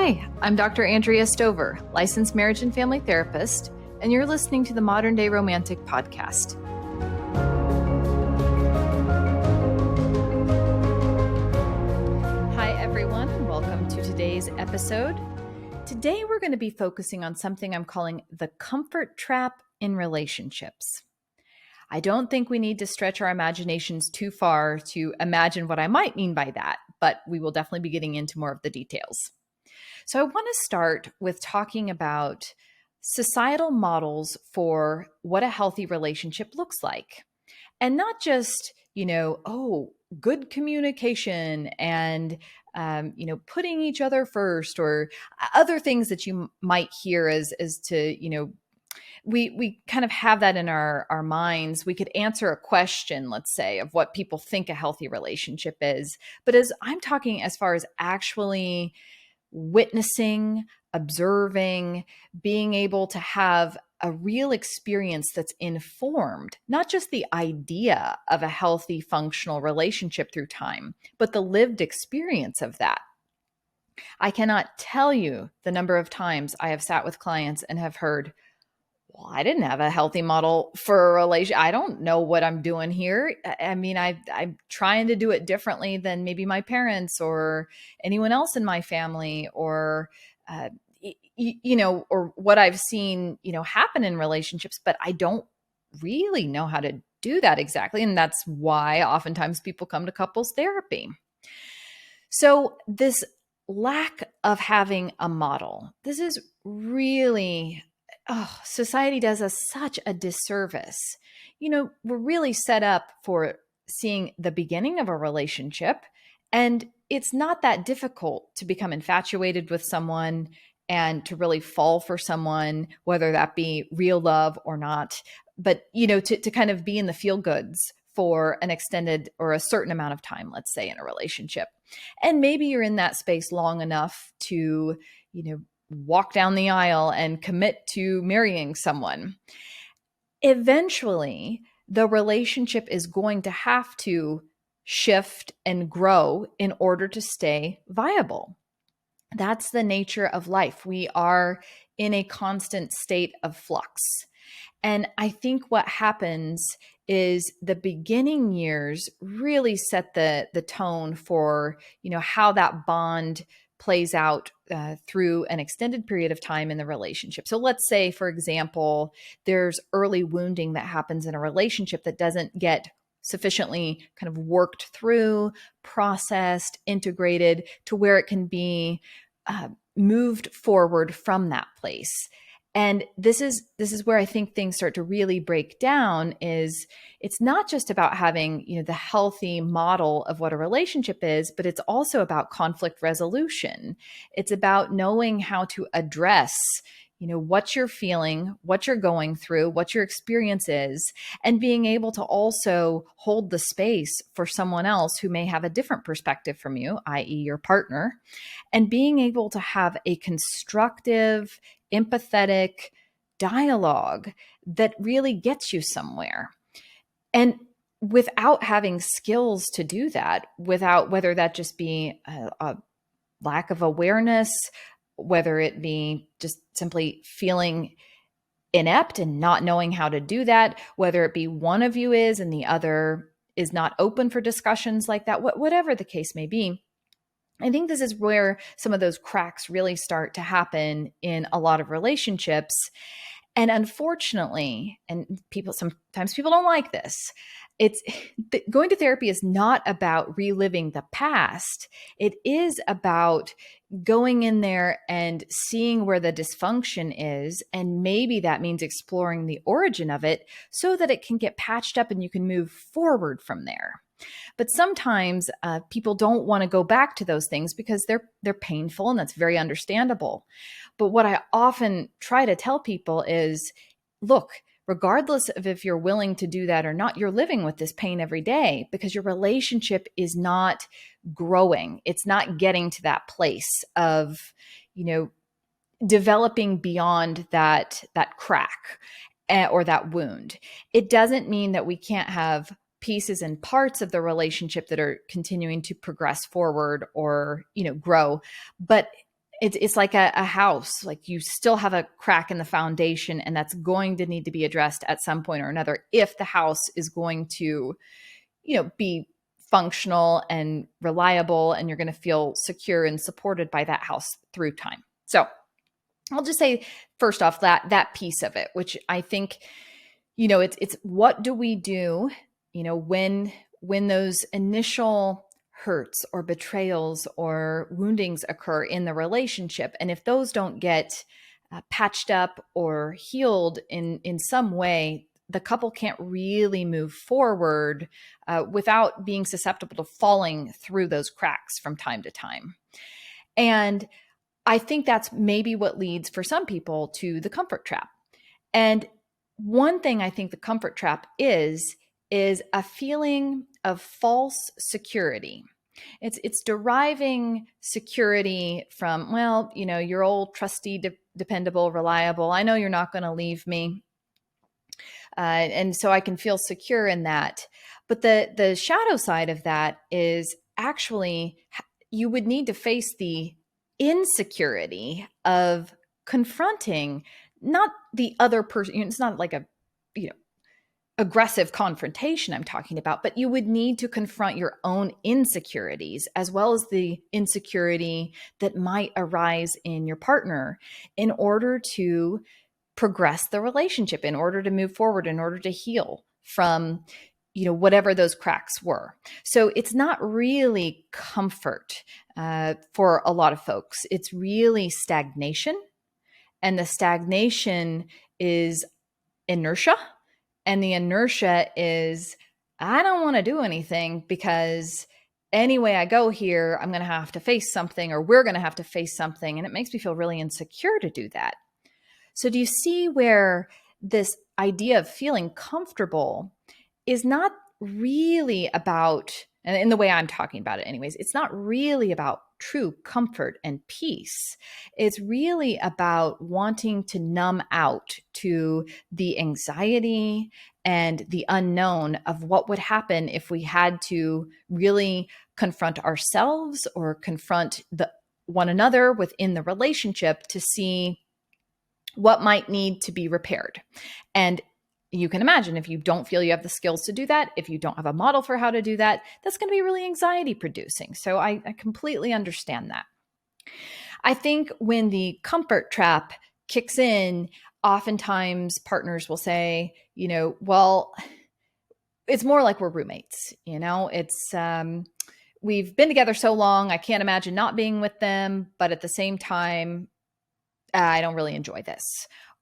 Hi, I'm Dr. Andrea Stover, licensed marriage and family therapist, and you're listening to the Modern Day Romantic Podcast. Hi, everyone, and welcome to today's episode. Today, we're going to be focusing on something I'm calling the comfort trap in relationships. I don't think we need to stretch our imaginations too far to imagine what I might mean by that, but we will definitely be getting into more of the details. So I want to start with talking about societal models for what a healthy relationship looks like. And not just, good communication and, putting each other first or other things that you might hear as to, we kind of have that in our minds. We could answer a question, let's say, of what people think a healthy relationship is. But as I'm talking as far as actually witnessing, observing, being able to have a real experience that's informed, not just the idea of a healthy, functional relationship through time, but the lived experience of that. I cannot tell you the number of times I have sat with clients and have heard, well, I didn't have a healthy model for a relation. I don't know what I'm doing here. I mean, I'm trying to do it differently than maybe my parents or anyone else in my family, or or what I've seen, happen in relationships, but I don't really know how to do that exactly. And that's why oftentimes people come to couples therapy. So this lack of having a model, this is really, society does us such a disservice. We're really set up for seeing the beginning of a relationship, and it's not that difficult to become infatuated with someone and to really fall for someone, whether that be real love or not. But, to kind of be in the feel goods for an extended or a certain amount of time, let's say, in a relationship. And maybe you're in that space long enough to, walk down the aisle and commit to marrying someone. Eventually, the relationship is going to have to shift and grow in order to stay viable. That's the nature of life. We are in a constant state of flux. And I think what happens is the beginning years really set the tone for, how that bond plays out through an extended period of time in the relationship. So let's say, for example, there's early wounding that happens in a relationship that doesn't get sufficiently kind of worked through, processed, integrated to where it can be moved forward from that place. And this is where I think things start to really break down. Is it's not just about having, the healthy model of what a relationship is, but it's also about conflict resolution. It's about knowing how to address, what you're feeling, what you're going through, what your experience is, and being able to also hold the space for someone else who may have a different perspective from you, i.e. your partner, and being able to have a constructive, empathetic dialogue that really gets you somewhere. And without having skills to do that, without, whether that just be a lack of awareness, whether it be just simply feeling inept and not knowing how to do that, whether it be one of you is and the other is not open for discussions like that, whatever the case may be, I think this is where some of those cracks really start to happen in a lot of relationships. And unfortunately, and sometimes people don't like this, going to therapy is not about reliving the past. It is about going in there and seeing where the dysfunction is. And maybe that means exploring the origin of it so that it can get patched up and you can move forward from there. But sometimes people don't want to go back to those things because they're painful, and that's very understandable. But what I often try to tell people is, look, regardless of if you're willing to do that or not, you're living with this pain every day because your relationship is not growing. It's not getting to that place of, developing beyond that crack or that wound. It doesn't mean that we can't have pieces and parts of the relationship that are continuing to progress forward or, grow. But it's like a house. Like you still have a crack in the foundation, and that's going to need to be addressed at some point or another if the house is going to, be functional and reliable, and you're going to feel secure and supported by that house through time. So I'll just say first off that piece of it, which I think, it's what do we do, when those initial hurts or betrayals or woundings occur in the relationship, and if those don't get patched up or healed in some way, the couple can't really move forward without being susceptible to falling through those cracks from time to time. And I think that's maybe what leads for some people to the comfort trap. And one thing I think the comfort trap is a feeling of false security. It's deriving security from, well, your old trusty, dependable, reliable. I know you're not going to leave me. And so I can feel secure in that. But the shadow side of that is actually you would need to face the insecurity of confronting not the other person. It's not like a aggressive confrontation I'm talking about, but you would need to confront your own insecurities as well as the insecurity that might arise in your partner in order to progress the relationship, in order to move forward, in order to heal from whatever those cracks were. So it's not really comfort for a lot of folks. It's really stagnation. And the stagnation is inertia. And the inertia is, I don't want to do anything because anyway I go here, I'm going to have to face something, or we're going to have to face something. And it makes me feel really insecure to do that. So do you see where this idea of feeling comfortable is not really about, and in the way I'm talking about it anyways, it's not really about true comfort and peace. It's really about wanting to numb out to the anxiety and the unknown of what would happen if we had to really confront ourselves or confront one another within the relationship to see what might need to be repaired. And you can imagine if you don't feel you have the skills to do that, if you don't have a model for how to do that, that's going to be really anxiety producing. So I completely understand that. I think when the comfort trap kicks in, oftentimes partners will say, well, it's more like we're roommates. It's, we've been together so long, I can't imagine not being with them. But at the same time, I don't really enjoy this.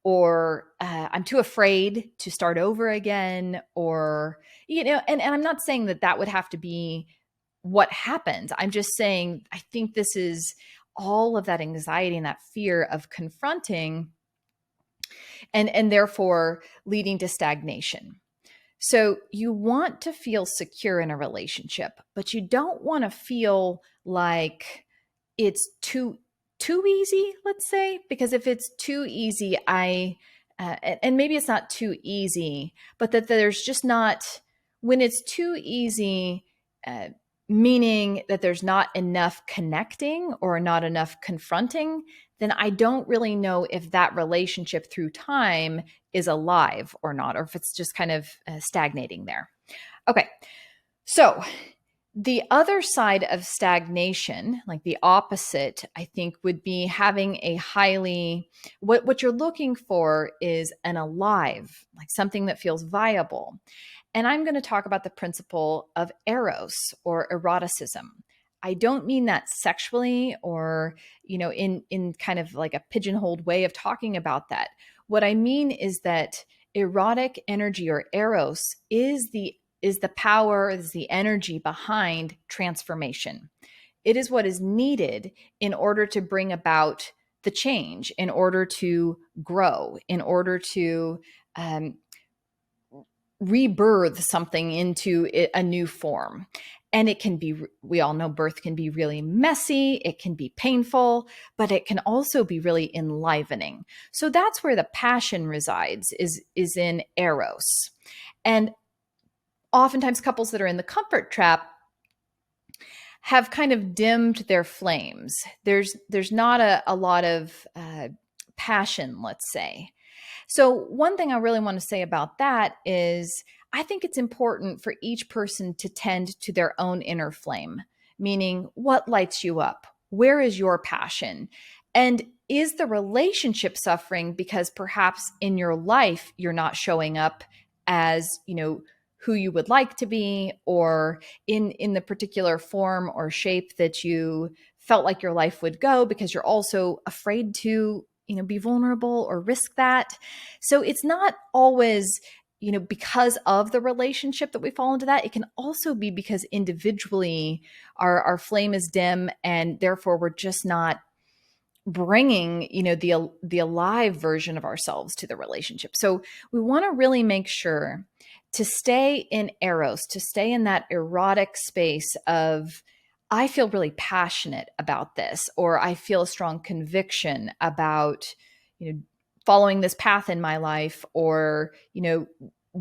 Or I'm too afraid to start over again, or, and I'm not saying that would have to be what happens. I'm just saying, I think this is all of that anxiety and that fear of confronting and therefore leading to stagnation. So you want to feel secure in a relationship, but you don't want to feel like it's too easy, let's say, because if it's too easy, and maybe it's not too easy, but that there's just not, when it's too easy, meaning that there's not enough connecting or not enough confronting, then I don't really know if that relationship through time is alive or not, or if it's just kind of stagnating there. Okay. So the other side of stagnation, like the opposite, I think would be having a highly, what you're looking for is an alive, like something that feels viable. And I'm going to talk about the principle of eros or eroticism. I don't mean that sexually or, in kind of like a pigeonholed way of talking about that. What I mean is that erotic energy or eros is the power, is the energy behind transformation. It is what is needed in order to bring about the change, in order to grow, in order to rebirth something into a new form. And it can be, we all know birth can be really messy, it can be painful, but it can also be really enlivening. So that's where the passion resides, is in eros. And oftentimes couples that are in the comfort trap have kind of dimmed their flames. There's not a lot of passion, let's say. So, one thing I really want to say about that is I think it's important for each person to tend to their own inner flame, meaning what lights you up? Where is your passion? And is the relationship suffering because perhaps in your life you're not showing up as, who you would like to be, or in the particular form or shape that you felt like your life would go, because you're also afraid to, be vulnerable or risk that. So it's not always, because of the relationship that we fall into that. It can also be because individually our flame is dim, and therefore we're just not bringing, the alive version of ourselves to the relationship. So we want to really make sure to stay in eros, to stay in that erotic space of, I feel really passionate about this, or I feel a strong conviction about, following this path in my life, or,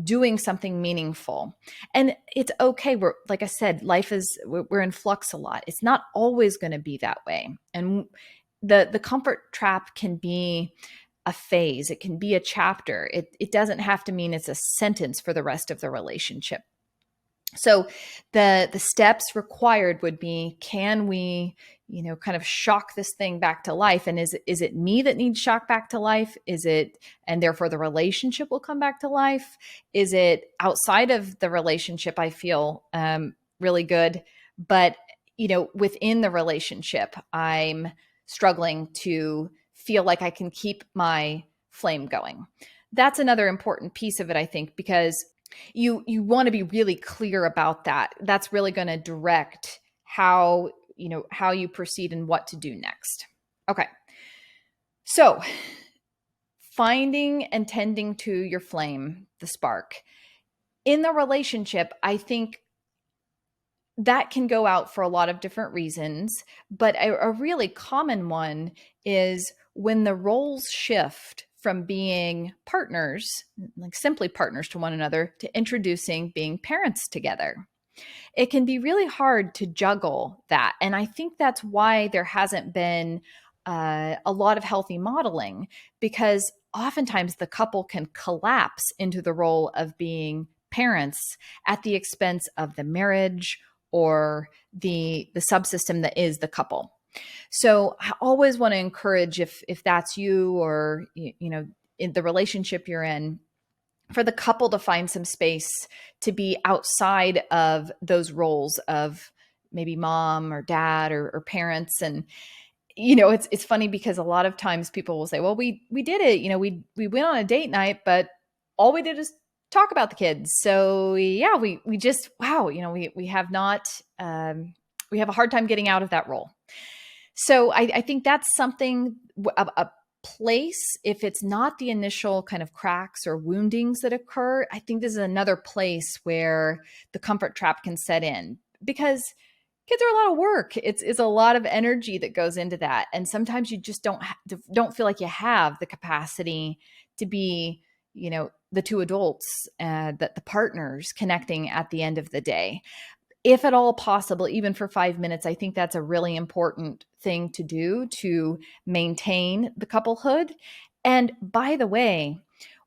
doing something meaningful. And it's okay. Like I said, we're in flux a lot. It's not always going to be that way. And the comfort trap can be a phase. It can be a chapter. It doesn't have to mean it's a sentence for the rest of the relationship. So the steps required would be, can we, kind of shock this thing back to life? And is it me that needs shock back to life? Is it, and therefore the relationship will come back to life? Is it outside of the relationship I feel really good, but, within the relationship, I'm struggling to feel like I can keep my flame going? That's another important piece of it, I think, because you want to be really clear about that. That's really going to direct how you proceed and what to do next. Okay. So, finding and tending to your flame, the spark in the relationship, I think that can go out for a lot of different reasons, but a really common one is when the roles shift from being partners, like simply partners to one another, to introducing being parents together. It can be really hard to juggle that. And I think that's why there hasn't been a lot of healthy modeling, because oftentimes the couple can collapse into the role of being parents at the expense of the marriage or the subsystem that is the couple. So I always want to encourage, if that's you, or in the relationship you're in, for the couple to find some space to be outside of those roles of maybe mom or dad or parents. And it's funny because a lot of times people will say, well, we did it, we went on a date night, but all we did is talk about the kids. So yeah, we just, wow, we have not, we have a hard time getting out of that role. So I think that's something, a place, if it's not the initial kind of cracks or woundings that occur, I think this is another place where the comfort trap can set in, because kids are a lot of work. It's a lot of energy that goes into that. And sometimes you just don't feel like you have the capacity to be, the two adults, that the partners connecting at the end of the day. If at all possible, even for 5 minutes, I think that's a really important thing to do to maintain the couplehood. And by the way,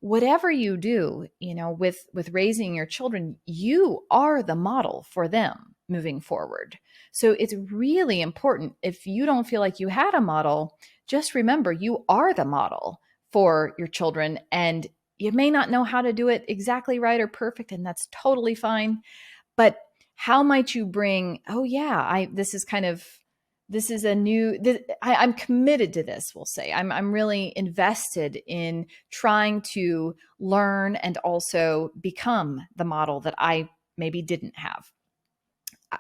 whatever you do, with raising your children, you are the model for them moving forward. So it's really important. If you don't feel like you had a model, just remember you are the model for your children, and you may not know how to do it exactly right or perfect, and that's totally fine. But how might you bring, oh yeah, this is a new, I'm committed to this, we'll say. I'm really invested in trying to learn and also become the model that I maybe didn't have.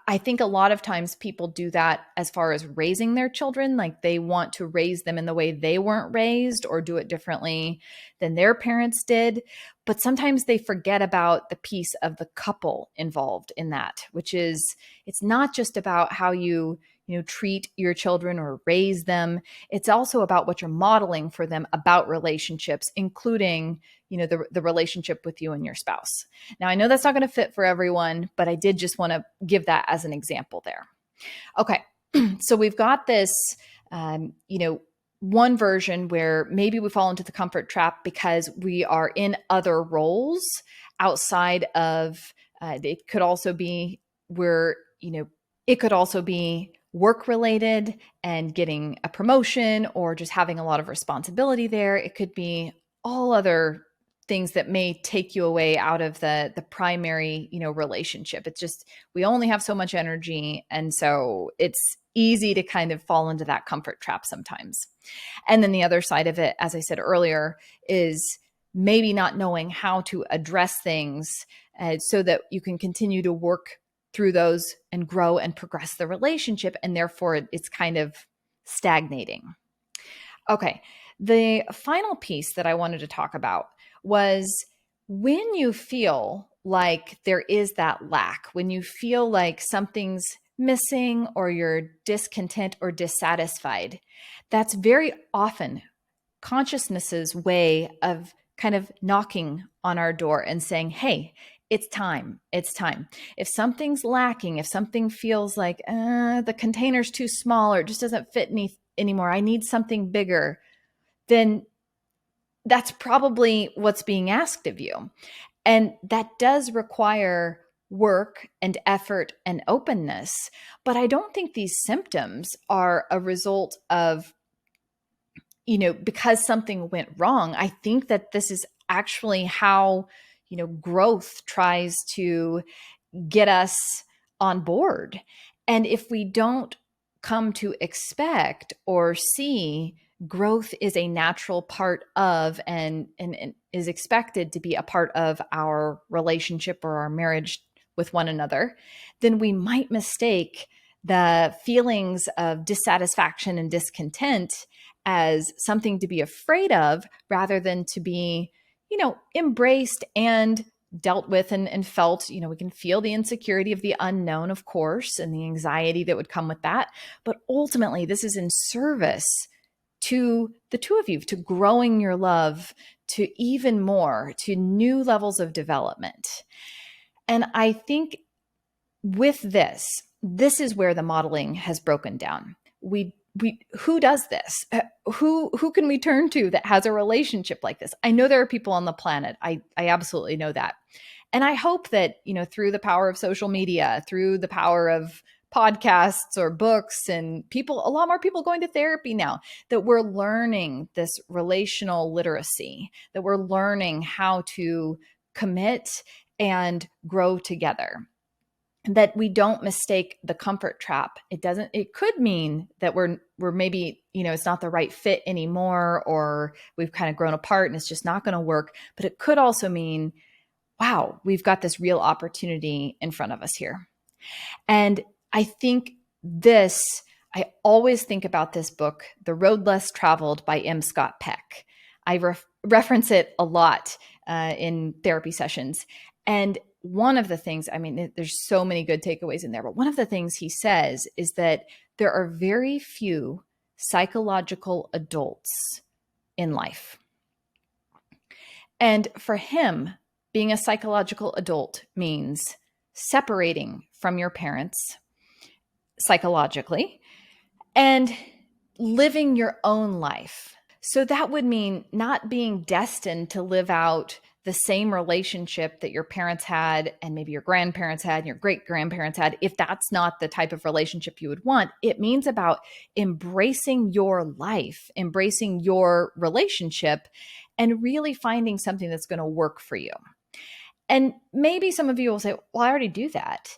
I think a lot of times people do that as far as raising their children, like they want to raise them in the way they weren't raised or do it differently than their parents did. But sometimes they forget about the piece of the couple involved in that, which is, it's not just about how you treat your children or raise them. It's also about what you're modeling for them about relationships, including the relationship with you and your spouse. Now, I know that's not going to fit for everyone, but I did just want to give that as an example there. Okay. So we've got this, one version where maybe we fall into the comfort trap because we are in other roles outside of, it could also be where, it could also be work related and getting a promotion or just having a lot of responsibility there. It could be all other things that may take you away out of the primary, relationship. It's just we only have so much energy, and so it's easy to kind of fall into that comfort trap sometimes. And then the other side of it, as I said earlier, is maybe not knowing how to address things so that you can continue to work through those and grow and progress the relationship. And therefore, it's kind of stagnating. Okay. The final piece that I wanted to talk about was when you feel like there is that lack, when you feel like something's missing or you're discontent or dissatisfied, that's very often consciousness's way of kind of knocking on our door and saying, hey, it's time. It's time. If something's lacking, if something feels like the container's too small or it just doesn't fit anymore, I need something bigger, then that's probably what's being asked of you. And that does require work and effort and openness. But I don't think these symptoms are a result of, because something went wrong. I think that this is actually how, growth tries to get us on board. And if we don't come to expect or see growth is a natural part of and is expected to be a part of our relationship or our marriage with one another, then we might mistake the feelings of dissatisfaction and discontent as something to be afraid of rather than to be, embraced and dealt with and felt. We can feel the insecurity of the unknown, of course, and the anxiety that would come with that. But ultimately, this is in service to the two of you, to growing your love to even more, to new levels of development. And I think with this is where the modeling has broken down. We who does this? Who can we turn to that has a relationship like this? I know there are people on the planet. I absolutely know that. And I hope that, through the power of social media, through the power of podcasts or books and a lot more people going to therapy now, that we're learning this relational literacy, that we're learning how to commit and grow together. That we don't mistake the comfort trap. It could mean that we're maybe, it's not the right fit anymore, or we've kind of grown apart and it's just not going to work. But it could also mean, wow, we've got this real opportunity in front of us here. And I think I always think about this book, The Road Less Traveled by M. Scott Peck. I reference it a lot in therapy sessions. And one of the things, there's so many good takeaways in there, but one of the things he says is that there are very few psychological adults in life. And for him, being a psychological adult means separating from your parents psychologically and living your own life. So that would mean not being destined to live out the same relationship that your parents had and maybe your grandparents had and your great-grandparents had. If that's not the type of relationship you would want, it means about embracing your life, embracing your relationship, and really finding something that's going to work for you. And maybe some of you will say, well, I already do that.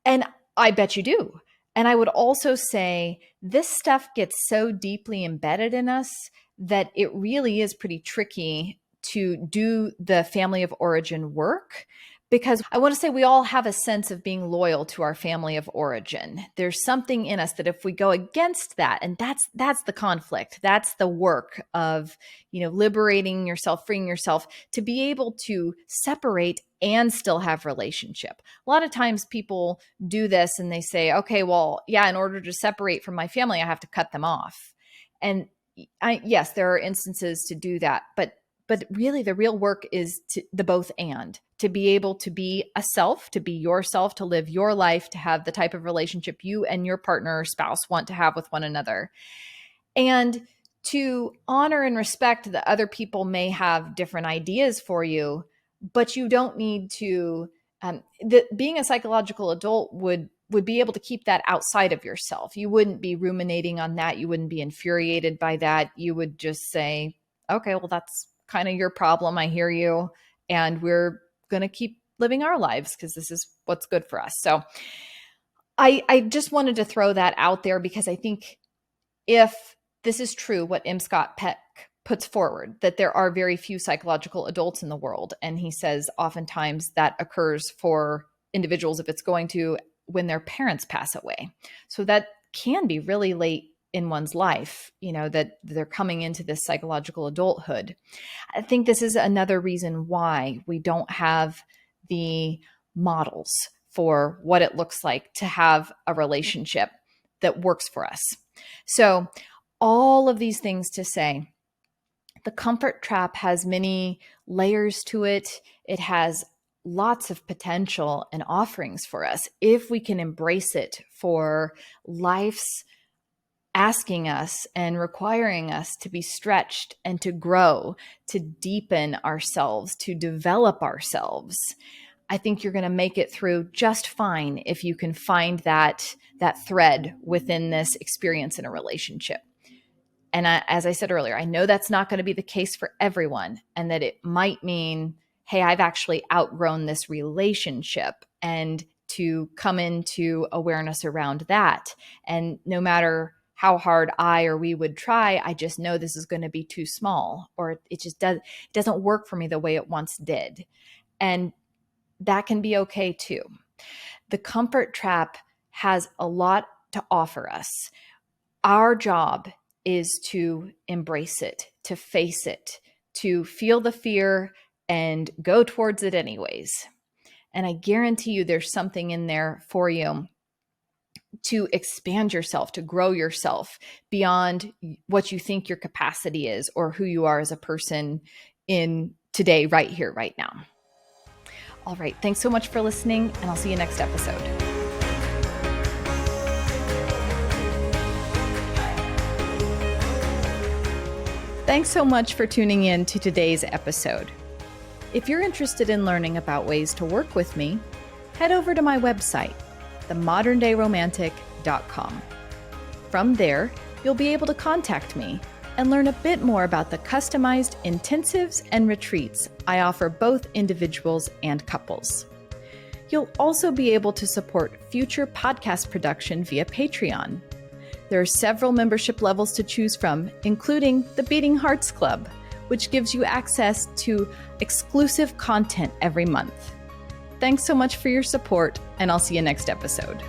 And I bet you do. And I would also say this stuff gets so deeply embedded in us that it really is pretty tricky to do the family of origin work, because I want to say we all have a sense of being loyal to our family of origin. There's something in us that if we go against that, and that's the conflict, that's the work of, liberating yourself, freeing yourself to be able to separate and still have relationship. A lot of times people do this and they say, okay, well, yeah, in order to separate from my family, I have to cut them off. And yes, there are instances to do that, but But really, the real work is the both and, to be able to be a self, to be yourself, to live your life, to have the type of relationship you and your partner or spouse want to have with one another. And to honor and respect that other people may have different ideas for you, but you don't need to. Being a psychological adult would be able to keep that outside of yourself. You wouldn't be ruminating on that. You wouldn't be infuriated by that. You would just say, okay, well, that's kind of your problem. I hear you. And we're going to keep living our lives because this is what's good for us. So I just wanted to throw that out there because I think if this is true, what M. Scott Peck puts forward, that there are very few psychological adults in the world. And he says oftentimes that occurs for individuals if it's going to when their parents pass away. So that can be really late in one's life, that they're coming into this psychological adulthood. I think this is another reason why we don't have the models for what it looks like to have a relationship that works for us. So all of these things to say, the comfort trap has many layers to it. It has lots of potential and offerings for us if we can embrace it for life's asking us and requiring us to be stretched and to grow, to deepen ourselves, to develop ourselves. I think you're going to make it through just fine if you can find that thread within this experience in a relationship. And as I said earlier, I know that's not going to be the case for everyone, and that it might mean, hey, I've actually outgrown this relationship, and to come into awareness around that. And no matter how hard I or we would try, I just know this is going to be too small, or it doesn't work for me the way it once did. And that can be okay too. The comfort trap has a lot to offer us. Our job is to embrace it, to face it, to feel the fear and go towards it anyways. And I guarantee you there's something in there for you to expand yourself, to grow yourself beyond what you think your capacity is or who you are as a person in today, right here, right now. All right. Thanks so much for listening, and I'll see you next episode. Thanks so much for tuning in to today's episode. If you're interested in learning about ways to work with me, head over to my website, themoderndayromantic.com. From there, you'll be able to contact me and learn a bit more about the customized intensives and retreats I offer both individuals and couples. You'll also be able to support future podcast production via Patreon. There are several membership levels to choose from, including the Beating Hearts Club, which gives you access to exclusive content every month. Thanks so much for your support, and I'll see you next episode.